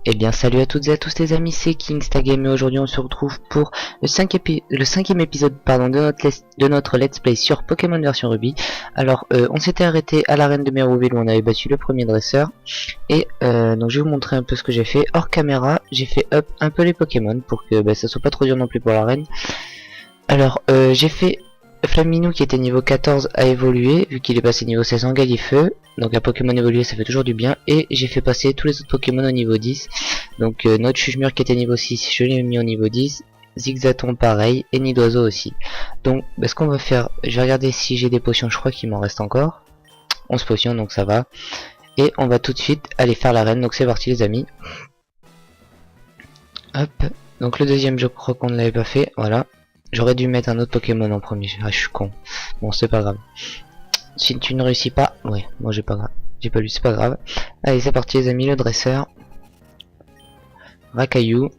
Eh bien salut à toutes et à tous les amis, c'est KingstaGame et aujourd'hui on se retrouve pour le cinquième épisode de notre let's play sur Pokémon version Ruby. Alors on s'était arrêté à l'arène de Méroville où on avait battu le premier dresseur. Et donc je vais vous montrer un peu ce que j'ai fait. Hors caméra, j'ai fait up un peu les Pokémon pour que ça soit pas trop dur non plus pour l'arène. Alors j'ai fait Flaminou qui était niveau 14 a évolué vu qu'il est passé niveau 16 en Galifeu. Donc un Pokémon évolué ça fait toujours du bien. Et j'ai fait passer tous les autres Pokémon au niveau 10. Donc notre Chuchemur qui était niveau 6 je l'ai mis au niveau 10. Zigzaton pareil et Nidoiseau aussi. Donc ce qu'on va faire, je vais regarder si j'ai des potions, je crois qu'il m'en reste encore 11 potions donc ça va. Et on va tout de suite aller faire l'arène, donc c'est parti les amis. Hop, donc le deuxième je crois qu'on ne l'avait pas fait, voilà. J'aurais dû mettre un autre Pokémon en premier, ah je suis con. Bon c'est pas grave. Si tu ne réussis pas, ouais, moi j'ai pas grave. J'ai pas lu, c'est pas grave. Allez c'est parti les amis, le dresseur. Racaillou.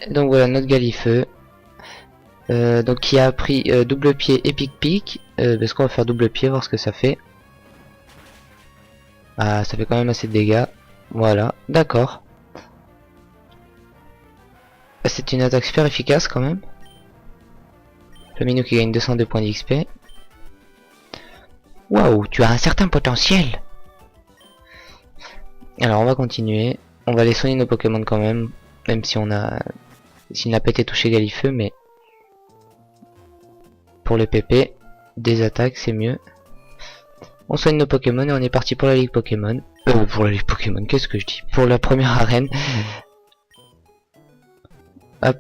Donc voilà notre Galifeu. Donc qui a appris double pied et pic-pic. Parce qu'on va faire double pied, voir ce que ça fait. Ah ça fait quand même assez de dégâts. Voilà, d'accord. C'est une attaque super efficace quand même. Flaminou qui gagne 202 points d'XP. Waouh, tu as un certain potentiel. Alors on va continuer. On va aller soigner nos Pokémon quand même. Même si on a... S'il n'a pas été touché Galifeu, mais... Pour les PP, des attaques c'est mieux. On soigne nos Pokémon et on est parti pour la Ligue Pokémon. Pour la Ligue Pokémon, qu'est-ce que je dis? Pour la première arène. Hop.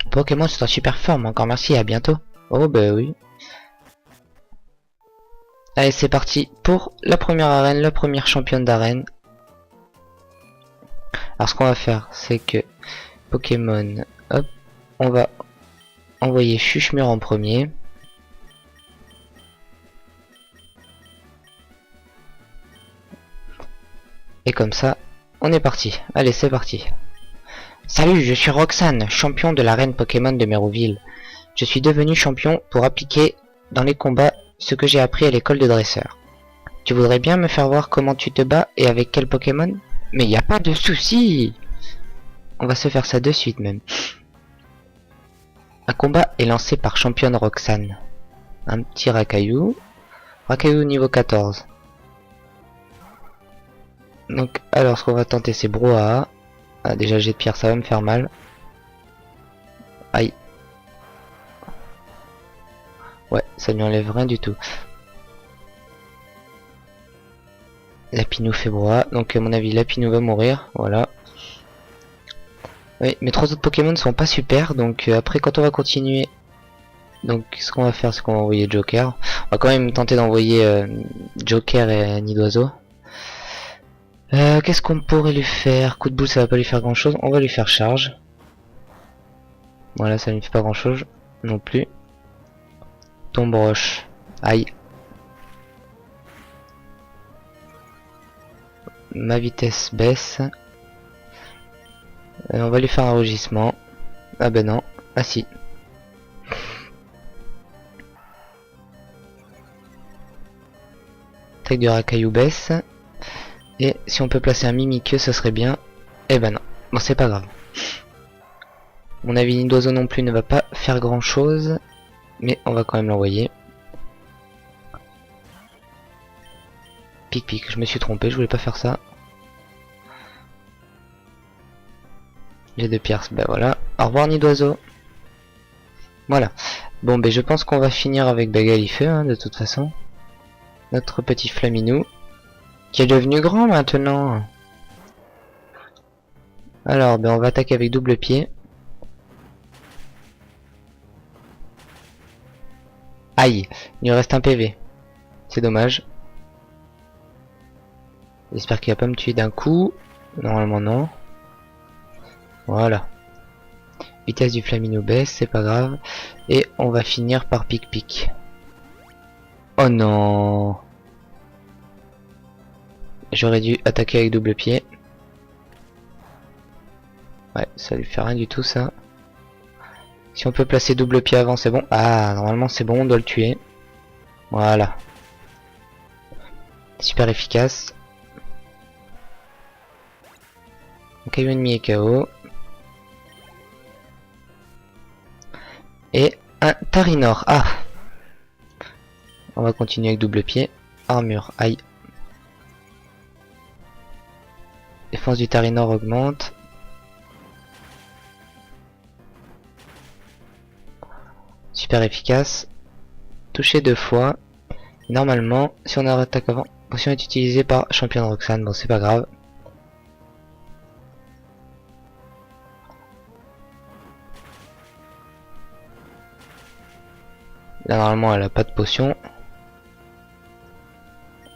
Pokémon c'est en super forme, encore merci, à bientôt. Oh bah oui. Allez c'est parti pour la première arène, la première championne d'arène. Alors ce qu'on va faire c'est que Pokémon, hop, on va envoyer Chuchemur en premier. Et comme ça, on est parti. Allez c'est parti. Salut, je suis Roxane, champion de l'arène Pokémon de Méroville. Je suis devenu champion pour appliquer dans les combats ce que j'ai appris à l'école de dresseur. Tu voudrais bien me faire voir comment tu te bats et avec quel Pokémon? Mais y a pas de souci. On va se faire ça de suite même. Un combat est lancé par championne Roxane. Un petit Racaillou. Racaillou niveau 14. Donc alors ce qu'on va tenter c'est Brouhaha. Ah, déjà jet de pierre ça va me faire mal. Aïe. Ouais, ça lui enlève rien du tout. Lapinou fait Brouhaha. Donc à mon avis Lapinou va mourir. Voilà. Oui, mes trois autres Pokémon sont pas super. Donc après quand on va continuer. Donc ce qu'on va faire c'est qu'on va envoyer Joker. On va quand même tenter d'envoyer Joker et Nidoiseau. Qu'est-ce qu'on pourrait lui faire? Coup de boule ça va pas lui faire grand chose. On va lui faire charge. Voilà ça ne lui fait pas grand chose non plus. Tombe roche. Aïe. Ma vitesse baisse. On va lui faire un rugissement. Ah ben non. Ah si. Attaque du Racaillou baisse. Et si on peut placer un Mimikyu ce serait bien. Eh ben non. Bon c'est pas grave. Mon avis Nidoiseau non plus ne va pas faire grand chose. Mais on va quand même l'envoyer. Pic, je me suis trompé, je voulais pas faire ça. J'ai deux pierres, ben voilà. Au revoir Nidoiseau. Voilà. Bon ben je pense qu'on va finir avec Galifeu hein, de toute façon. Notre petit Flaminou. Qui est devenu grand maintenant. Alors ben on va attaquer avec double pied. Aïe, il lui reste un PV. C'est dommage. J'espère qu'il va pas me tuer d'un coup. Normalement non. Voilà. Vitesse du Flaminou baisse, c'est pas grave. Et on va finir par pic. Oh non. J'aurais dû attaquer avec double pied. Ouais, ça lui fait rien du tout ça. Si on peut placer double pied avant, c'est bon. Ah, normalement c'est bon, on doit le tuer. Voilà. Super efficace. Donc Caillou ennemi est KO. Et un Tarinor. Ah. On va continuer avec double pied. Armure. Aïe. Défense du Tarinor augmente. Super efficace. Touché 2 fois. Normalement, si on a attaque avant, potion est utilisée par champion Roxane. Bon, c'est pas grave. Là, normalement, elle a pas de potion.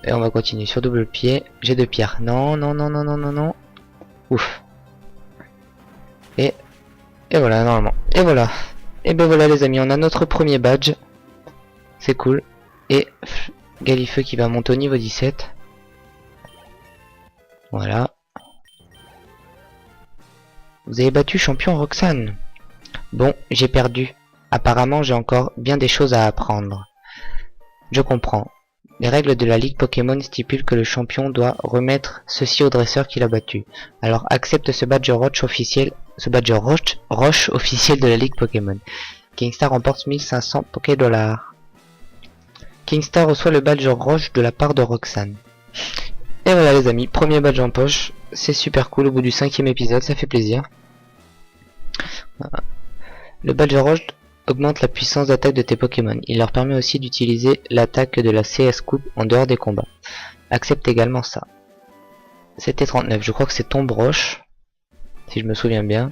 Et on va continuer sur double pied. J'ai 2 pierres. Non, non, non, non, non, non, non. Ouf. Et voilà, normalement. Et voilà. Et ben voilà les amis, on a notre premier badge. C'est cool. Et Galifeu qui va monter au niveau 17. Voilà. Vous avez battu champion Roxane. Bon, j'ai perdu. Apparemment, j'ai encore bien des choses à apprendre. Je comprends. Les règles de la Ligue Pokémon stipulent que le champion doit remettre ceci au dresseur qui l'a battu. Alors accepte ce badge roche officiel, roche officiel de la Ligue Pokémon. Kingstar remporte 1500 Poké-Dollars. Kingstar reçoit le badge roche de la part de Roxane. Et voilà les amis, premier badge en poche. C'est super cool au bout du 5e épisode, ça fait plaisir. Voilà. Le badge roche augmente la puissance d'attaque de tes Pokémon. Il leur permet aussi d'utiliser l'attaque de la CS Coupe en dehors des combats. Accepte également ça. CT 39, je crois que c'est Tombe Roche, si je me souviens bien.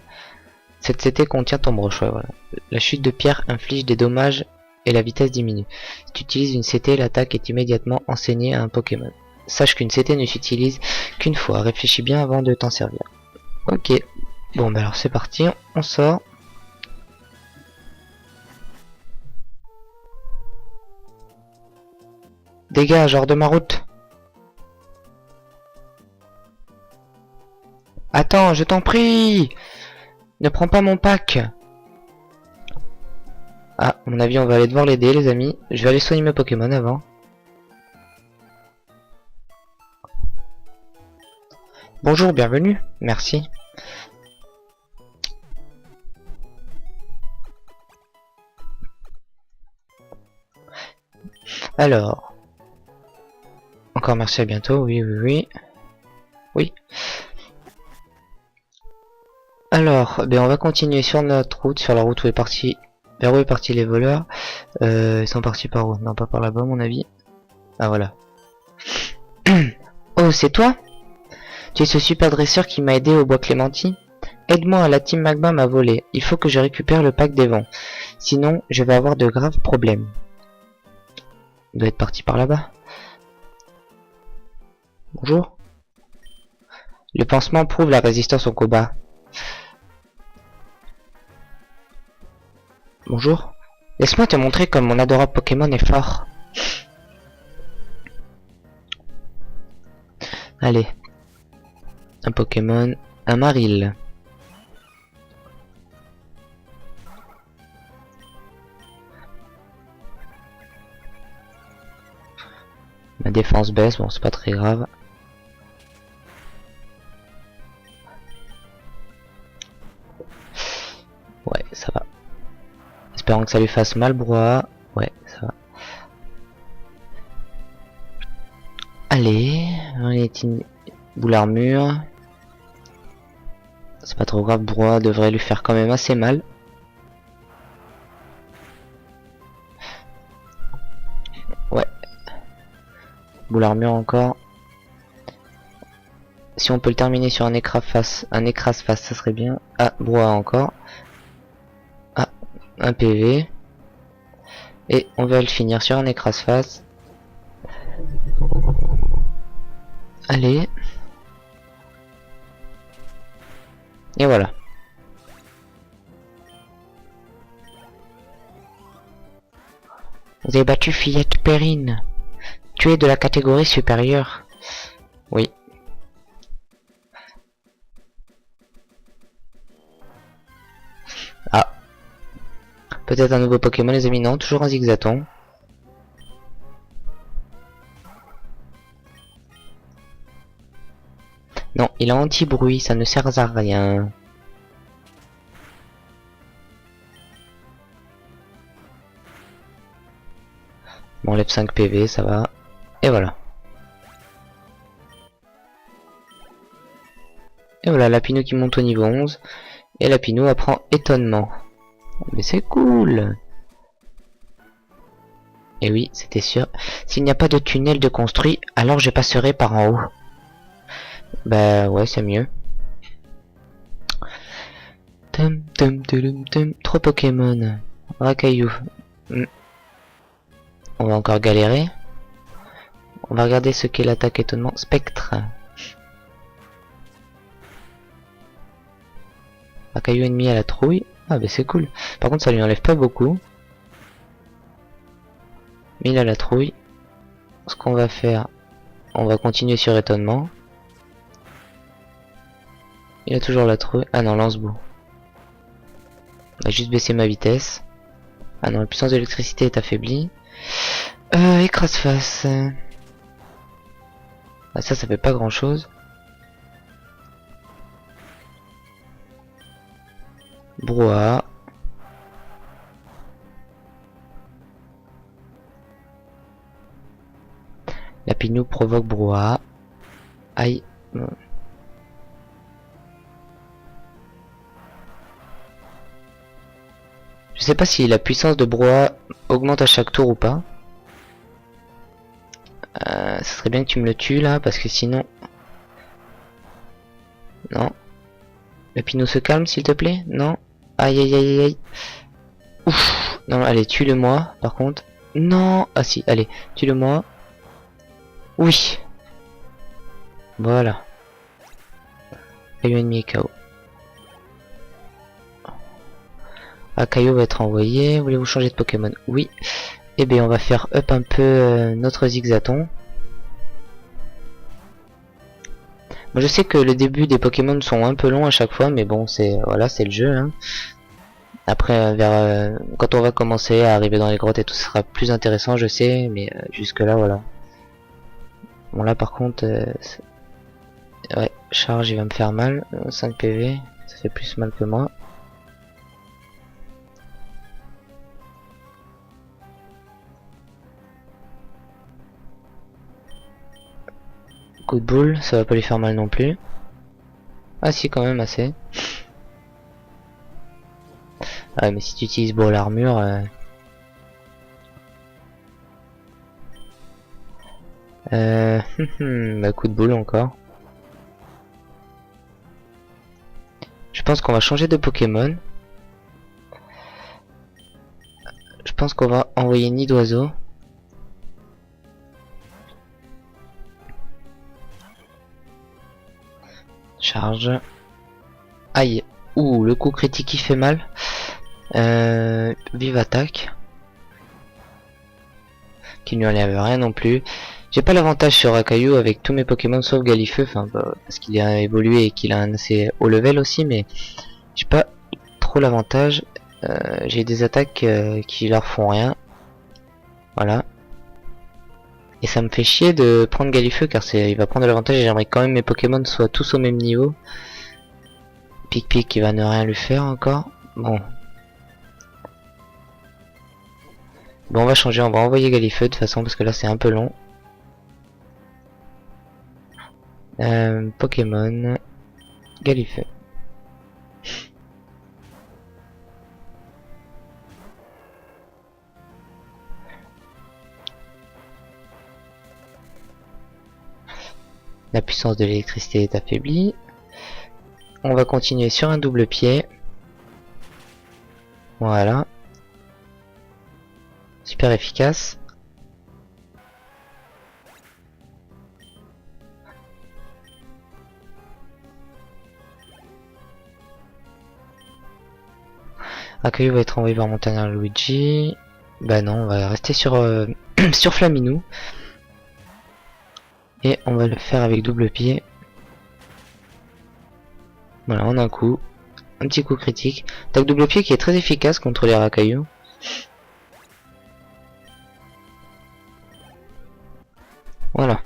Cette CT contient Tombe Roche, ouais, voilà. La chute de pierre inflige des dommages et la vitesse diminue. Si tu utilises une CT, l'attaque est immédiatement enseignée à un Pokémon. Sache qu'une CT ne s'utilise qu'une fois, réfléchis bien avant de t'en servir. Ok, bon bah alors c'est parti, on sort. Dégage, hors de ma route. Attends, je t'en prie. Ne prends pas mon pack. Ah, à mon avis, on va aller devoir l'aider, les amis. Je vais aller soigner mes Pokémon avant. Bonjour, bienvenue. Merci. Alors. Encore merci, à bientôt. Oui, oui, oui. Oui. Alors, ben on va continuer sur notre route, sur la route où est parti, vers où est parti les voleurs. Ils sont partis par où? Non, pas par là-bas, à mon avis. Ah voilà. Oh, c'est toi? Tu es ce super dresseur qui m'a aidé au bois Clémentine? Aide-moi, la team Magma m'a volé. Il faut que je récupère le pack des vents. Sinon, je vais avoir de graves problèmes. Il doit être parti par là-bas. Bonjour. Le pansement prouve la résistance au combat. Bonjour. Laisse-moi te montrer comme mon adorable Pokémon est fort. Allez. Un Pokémon. Un Maril. Ma défense baisse, bon c'est pas très grave. Ouais, ça va. Espérons que ça lui fasse mal, brouhaha. Ouais, ça va. Allez, on est une boule armure. C'est pas trop grave, brouhaha devrait lui faire quand même assez mal. Ouais. Boule armure encore. Si on peut le terminer sur un écrase-face, ça serait bien. Ah, brouhaha encore. Ah, un PV. Et on va le finir sur un écrase-face. Allez. Et voilà. Vous avez battu Fillette Perrine. Tu es de la catégorie supérieure. Oui. Ah. Peut-être un nouveau Pokémon les amis, non, toujours un Zigzaton. Non, il a anti-bruit, ça ne sert à rien. On enlève 5 PV, ça va. Et voilà. Et voilà, Lapinou qui monte au niveau 11. Et Lapinou apprend étonnement. Mais c'est cool. Et oui, c'était sûr. S'il n'y a pas de tunnel de construit, alors je passerai par en haut. Bah ouais, c'est mieux. 3 Pokémon. Rakaillou. On va encore galérer. On va regarder ce qu'est l'attaque étonnement. Spectre. Rakaillou ennemi à la trouille. Ah bah c'est cool. Par contre ça lui enlève pas beaucoup. Mais il a la trouille. Ce qu'on va faire, on va continuer sur étonnement. Il a toujours la trouille. Ah non, lance-boue. On va juste baisser ma vitesse. Ah non, la puissance de l'électricité est affaiblie. Écrase-face. Ah ça fait pas grand chose. Brouhaha. Lapinou provoque brouhaha. Aïe. Je sais pas si la puissance de brouhaha augmente à chaque tour ou pas. Ça serait bien que tu me le tues là, parce que sinon... Non. Lapinou se calme s'il te plaît. Non. Aïe aïe aïe aïe. Ouf. Non, allez, tue-le moi par contre. Non. Ah si, allez, tue-le moi. Oui. Voilà. Rakaillou ennemi est KO. Rakaillou va être envoyé. Voulez-vous changer de Pokémon? Oui. Et bien on va faire up un peu notre Zigzaton. Moi je sais que le début des Pokémon sont un peu longs à chaque fois, mais bon c'est voilà, c'est le jeu. Hein. Après quand on va commencer à arriver dans les grottes et tout, ce sera plus intéressant, je sais, mais jusque là voilà. Bon là par contre, ouais, charge il va me faire mal, 5 PV, ça fait plus mal que moi. Coup de boule, ça va pas lui faire mal non plus. Ah si quand même assez. Ah mais si tu utilises bon l'armure... bah coup de boule encore. Je pense qu'on va changer de Pokémon. Je pense qu'on va envoyer nid d'oiseau. Charge. Aïe. Ouh, le coup critique qui fait mal. Vive attaque. Qui ne lui enlève rien non plus. J'ai pas l'avantage sur Rakaillou avec tous mes Pokémon sauf Galifeu, enfin parce qu'il a évolué et qu'il a un assez haut level aussi, mais j'ai pas trop l'avantage. J'ai des attaques qui leur font rien. Voilà. Et ça me fait chier de prendre Galifeu car il va prendre l'avantage et j'aimerais quand même mes Pokémon soient tous au même niveau. Pic-Pic qui va ne rien lui faire encore. Bon. Bon on va changer, on va envoyer Galifeu de toute façon parce que là c'est un peu long. Pokémon Galifeu. La puissance de l'électricité est affaiblie. On va continuer sur un double pied. Voilà. Super efficace. Rakaillou va être envoyé vers Montagnard Luigi. Bah non, on va rester sur, sur Flaminou. Et on va le faire avec double pied. Voilà, en un coup. Un petit coup critique. Attaque double pied qui est très efficace contre les Rakaillou. Voilà.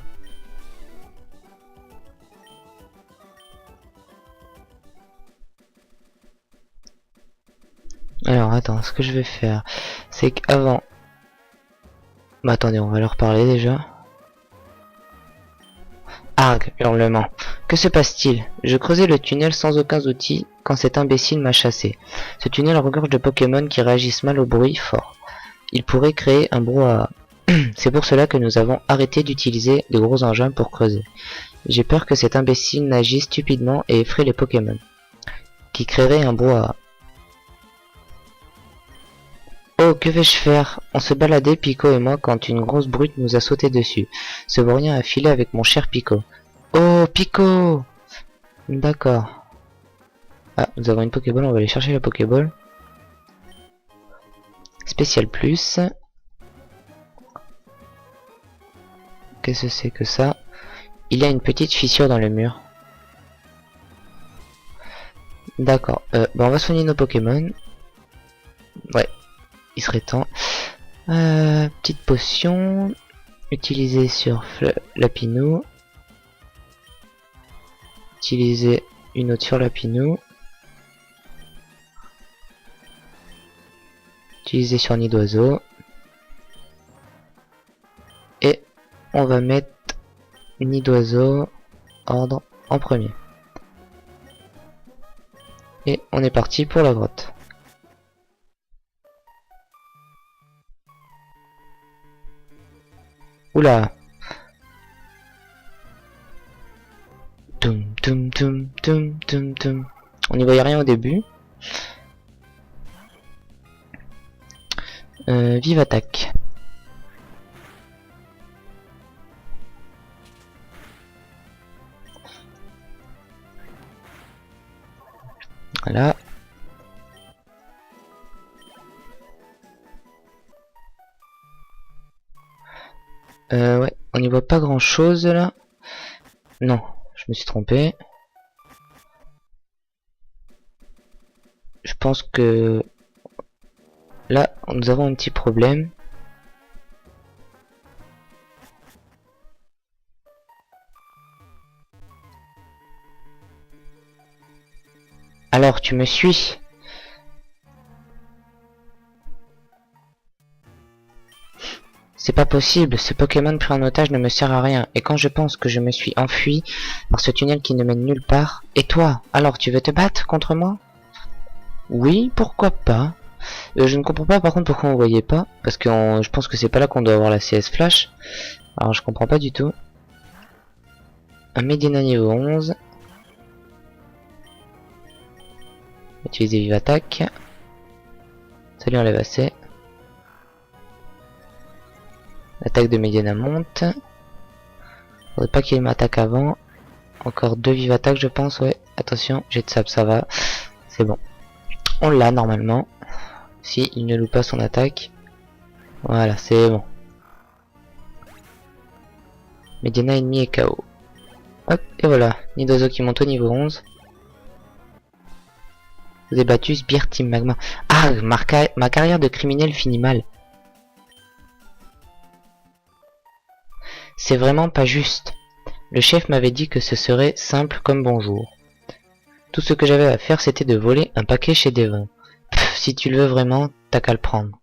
Alors attends, ce que je vais faire, c'est qu'avant... Bah attendez, on va leur parler déjà. Arg, hurlement. Que se passe-t-il? Je creusais le tunnel sans aucun outil quand cet imbécile m'a chassé. Ce tunnel regorge de Pokémon qui réagissent mal au bruit fort. Il pourrait créer un brouhaha. C'est pour cela que nous avons arrêté d'utiliser de gros engins pour creuser. J'ai peur que cet imbécile n'agisse stupidement et effraie les Pokémon, qui créerait un brouhaha. Oh, que vais-je faire? On se baladait, Pico et moi, quand une grosse brute nous a sauté dessus. Ce vaurien a filé avec mon cher Pico. Oh, Pico! D'accord. Ah, nous avons une Pokéball, on va aller chercher la Pokéball. Spécial plus. Qu'est-ce que c'est que ça? Il y a une petite fissure dans le mur. D'accord. Bah on va soigner nos Pokémon. Ouais. Il serait temps. Petite potion. Utilisée sur Lapinou. Utiliser une autre sur Lapinou. Utiliser sur Nid d'Oiseau. Et on va mettre Nid d'Oiseau ordre en premier. Et on est parti pour la grotte. Oula. Tum tum tum tum tum tum. On n'y voyait rien au début. Vive attaque. Voilà. Ouais, on n'y voit pas grand chose là. Non, je me suis trompé. Je pense que là, nous avons un petit problème. Alors, tu me suis? C'est pas possible, ce Pokémon pris en otage ne me sert à rien, et quand je pense que je me suis enfui par ce tunnel qui ne mène nulle part... Et toi, alors tu veux te battre contre moi? Oui, pourquoi pas. Je ne comprends pas par contre pourquoi on voyait pas, parce que je pense que c'est pas là qu'on doit avoir la CS Flash. Alors je comprends pas du tout. Un Medina niveau 11. Utiliser Vive Attaque. Salut, enlève assez. L'attaque de Medina monte. Faudrait pas qu'il m'attaque avant. Encore 2 Vive Attaque je pense, ouais. Attention, j'ai de sable, ça va. C'est bon. On l'a normalement. Si il ne loupe pas son attaque. Voilà, c'est bon. Medina ennemi est KO. Hop, et voilà. Nid d'Oiseau qui monte au niveau 11. Vous avez battu Sbire Team Magma. Ah, ma carrière de criminel finit mal. C'est vraiment pas juste. Le chef m'avait dit que ce serait simple comme bonjour. Tout ce que j'avais à faire c'était de voler un paquet chez Devon. Pff, si tu le veux vraiment, t'as qu'à le prendre.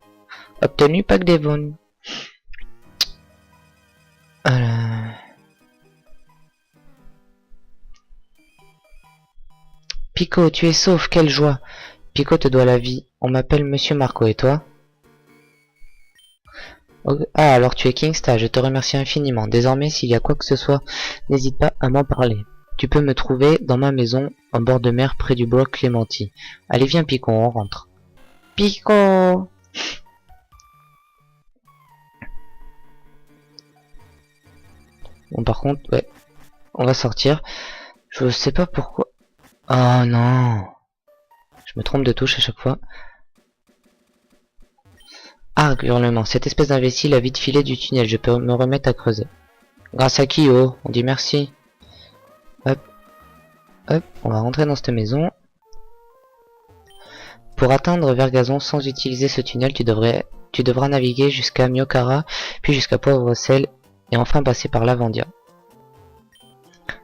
Obtenu pack Devon. Pico, tu es sauf, quelle joie. Pico te doit la vie. On m'appelle Monsieur Marco, et toi? Ah, alors tu es Kingstar, je te remercie infiniment. Désormais, s'il y a quoi que ce soit, n'hésite pas à m'en parler. Tu peux me trouver dans ma maison, en bord de mer, près du bois Clémenti. Allez, viens Pico, on rentre. Pico! Bon, par contre, ouais, on va sortir. Je sais pas pourquoi. Oh non! Je me trompe de touche à chaque fois. Ah, hurlement. Cette espèce d'imbécile a vite filé du tunnel. Je peux me remettre à creuser. Grâce à qui, oh? On dit merci. Hop. Hop. On va rentrer dans cette maison. Pour atteindre Vergazon sans utiliser ce tunnel, tu devras naviguer jusqu'à Miokara, puis jusqu'à Poivre-Sel, et enfin passer par Lavandia.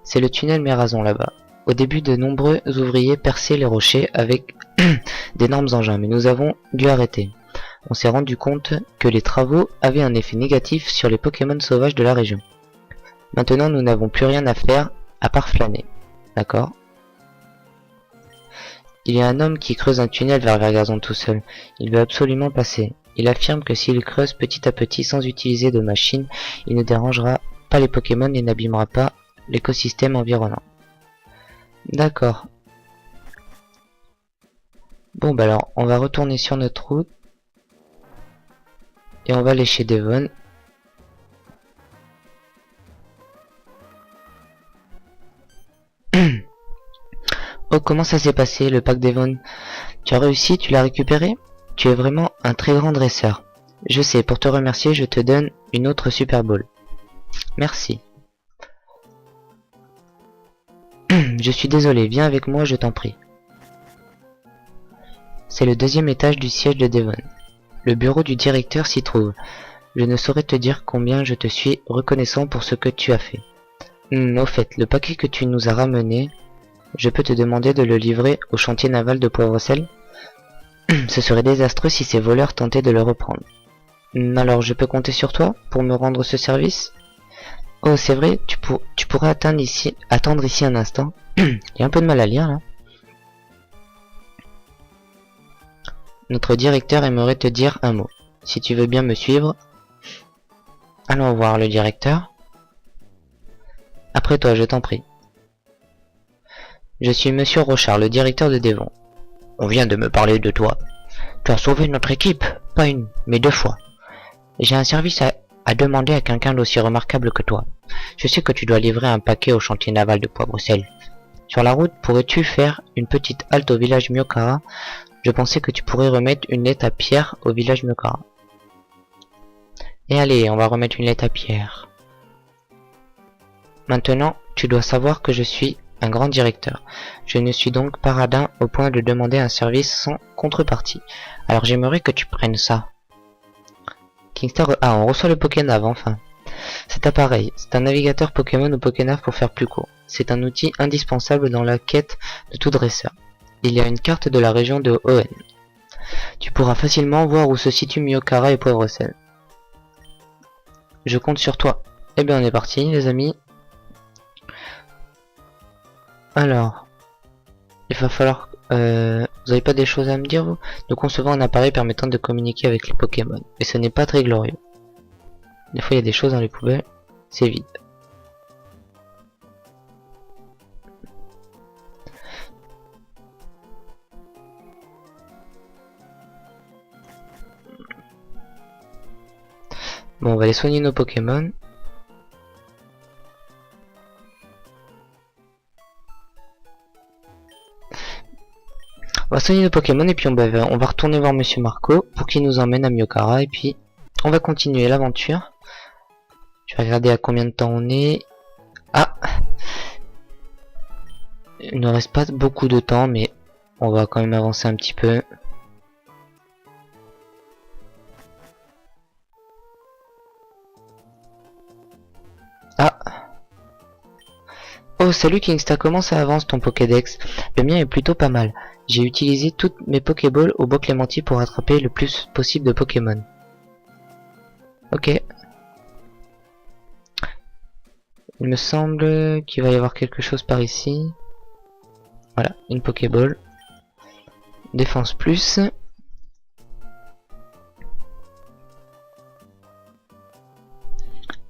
C'est le tunnel Mérazon là-bas. Au début, de nombreux ouvriers perçaient les rochers avec d'énormes engins, mais nous avons dû arrêter. On s'est rendu compte que les travaux avaient un effet négatif sur les Pokémon sauvages de la région. Maintenant, nous n'avons plus rien à faire à part flâner. D'accord? Il y a un homme qui creuse un tunnel vers Vergazon tout seul. Il veut absolument passer. Il affirme que s'il creuse petit à petit sans utiliser de machine, il ne dérangera pas les Pokémon et n'abîmera pas l'écosystème environnant. D'accord. Bon bah alors, on va retourner sur notre route. Et on va aller chez Devon. Oh, comment ça s'est passé, le pack Devon? Tu as réussi, tu l'as récupéré? Tu es vraiment un très grand dresseur. Je sais, pour te remercier, je te donne une autre Super Bowl. Merci. Je suis désolé, viens avec moi, je t'en prie. C'est le deuxième étage du siège de Devon. Le bureau du directeur s'y trouve. Je ne saurais te dire combien je te suis reconnaissant pour ce que tu as fait. Au fait, le paquet que tu nous as ramené, je peux te demander de le livrer au chantier naval de Poivre-Sel? Ce serait désastreux si ces voleurs tentaient de le reprendre. Alors je peux compter sur toi pour me rendre ce service? Oh, c'est vrai, tu pourrais attendre ici un instant. Il y a un peu de mal à lire là. Notre directeur aimerait te dire un mot. Si tu veux bien me suivre. Allons voir le directeur. Après toi, je t'en prie. Je suis Monsieur Rochard, le directeur de Devon. On vient de me parler de toi. Tu as sauvé notre équipe, pas une, mais 2 fois. J'ai un service à demander à quelqu'un d'aussi remarquable que toi. Je sais que tu dois livrer un paquet au chantier naval de Poivre-Sel. Sur la route, pourrais-tu faire une petite halte au village Miokara? Je pensais que tu pourrais remettre une lettre à Pierre au village Miokara. Et allez, on va remettre une lettre à Pierre. Maintenant, tu dois savoir que je suis un grand directeur. Je ne suis donc pas radin au point de demander un service sans contrepartie. Alors j'aimerais que tu prennes ça. Kingstar... Ah, on reçoit le Pokénav enfin. Cet appareil, c'est un navigateur Pokémon ou Pokénav pour faire plus court. C'est un outil indispensable dans la quête de tout dresseur. Il y a une carte de la région de Hoenn. Tu pourras facilement voir où se situent Miokara et Poivre-Sel. Je compte sur toi. Eh bien on est parti les amis. Alors, il va falloir... vous avez pas des choses à me dire vous? Nous concevons un appareil permettant de communiquer avec les Pokémon. Et ce n'est pas très glorieux. Des fois il y a des choses dans les poubelles. C'est vide. Bon, on va aller soigner nos Pokémon. On va soigner nos Pokémon et puis on va retourner voir Monsieur Marco pour qu'il nous emmène à Miokara et puis on va continuer l'aventure. Je vais regarder à combien de temps on est. Ah, il ne reste pas beaucoup de temps mais on va quand même avancer un petit peu. Ah. Oh salut Kingsta, comment ça avance ton Pokédex? Le mien est plutôt pas mal. J'ai utilisé toutes mes Pokéballs au Bois Clémenti pour attraper le plus possible de Pokémon. Ok. Il me semble qu'il va y avoir quelque chose par ici. Voilà, une Pokéball. Défense plus.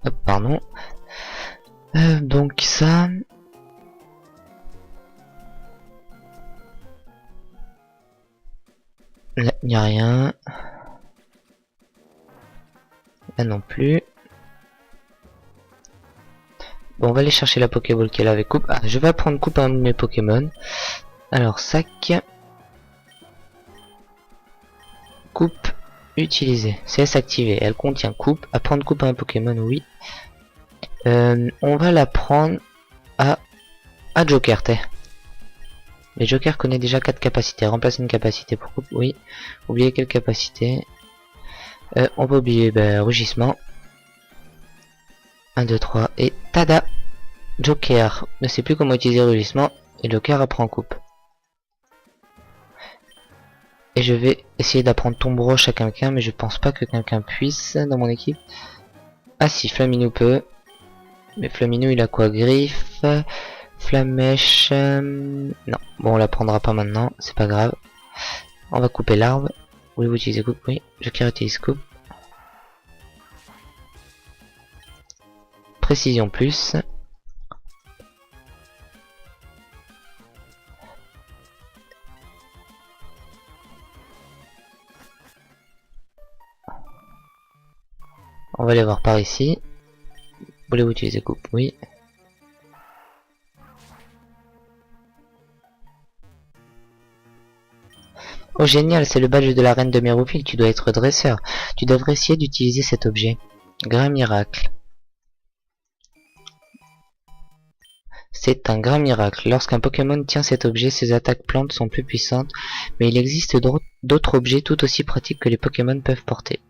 Hop, pardon. Donc ça... Là, il n'y a rien. Là non plus. Bon, on va aller chercher la Pokéball qui est là avec coupe. Ah, je vais apprendre coupe à un de mes Pokémon. Alors, sac. Coupe utilisée. CS activée. Elle contient coupe. Apprendre coupe à un Pokémon, oui. On va la prendre à Joker, t'es. Les jokers connaissent déjà 4 capacités. Remplacer une capacité pour coupe, oui. Oublier quelle capacité. On va oublier rugissement. 1, 2, 3 et tada. Joker ne sait plus comment utiliser rugissement et Joker apprend coupe. Et je vais essayer d'apprendre tombe roche à quelqu'un, mais je pense pas que quelqu'un puisse dans mon équipe. Ah si, Flaminou peut. Mais Flaminou il a quoi? Griffe, Flamèche... non, bon on la prendra pas maintenant, c'est pas grave. On va couper l'arbre. Voulez-vous utiliser coupe? Oui, Joker utilise coupe. Précision plus. On va aller voir par ici. Voulez-vous utiliser coupe? Oui. Oh génial, c'est le badge de la reine de Mérouville, tu dois être dresseur. Tu devrais essayer d'utiliser cet objet. Grain miracle. C'est un grain miracle. Lorsqu'un Pokémon tient cet objet, ses attaques plantes sont plus puissantes, mais il existe d'autres objets tout aussi pratiques que les Pokémon peuvent porter.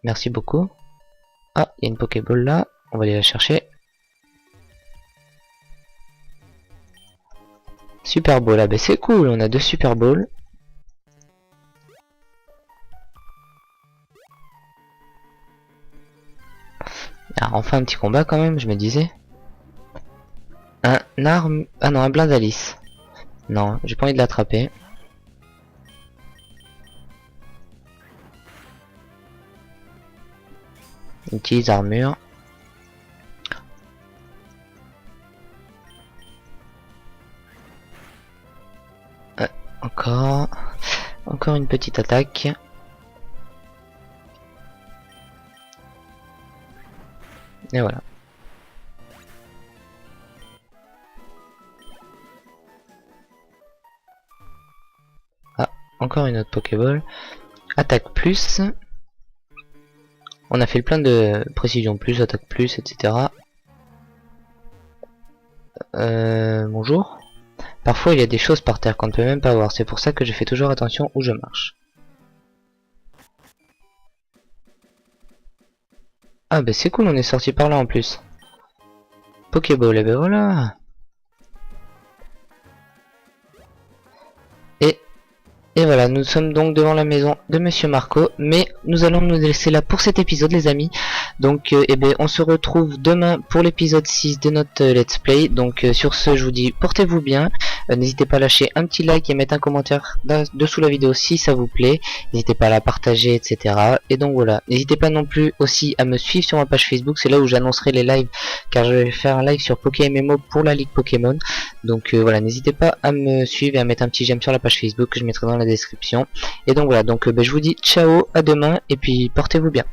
Merci beaucoup. Ah, il y a une Pokéball là, on va aller la chercher. Super Ball, ah ben c'est cool, on a 2 Super Balls. Ah, enfin un petit combat quand même, je me disais. Un arme... Ah non, un Blindalis. Non, j'ai pas envie de l'attraper. Utilise armure. Encore une petite attaque. Et voilà. Ah, encore une autre Pokéball. Attaque plus. On a fait le plein de précision plus, attaque plus, etc. Bonjour. Parfois il y a des choses par terre qu'on ne peut même pas voir. C'est pour ça que je fais toujours attention où je marche. Ah bah c'est cool, on est sorti par là en plus. Pokéball, et ben voilà. Et voilà, nous sommes donc devant la maison de Monsieur Marco, mais nous allons nous laisser là pour cet épisode les amis. Donc eh ben, on se retrouve demain pour l'épisode 6 de notre let's play. Donc sur ce je vous dis portez-vous bien, n'hésitez pas à lâcher un petit like et mettre un commentaire dessous la vidéo si ça vous plaît, n'hésitez pas à la partager etc. Et donc voilà, n'hésitez pas non plus aussi à me suivre sur ma page Facebook, c'est là où j'annoncerai les lives, car je vais faire un live sur PokéMMO pour la Ligue Pokémon. Donc voilà, n'hésitez pas à me suivre et à mettre un petit j'aime sur la page Facebook que je mettrai dans la description. Et donc voilà, donc je vous dis ciao, à demain et puis portez-vous bien.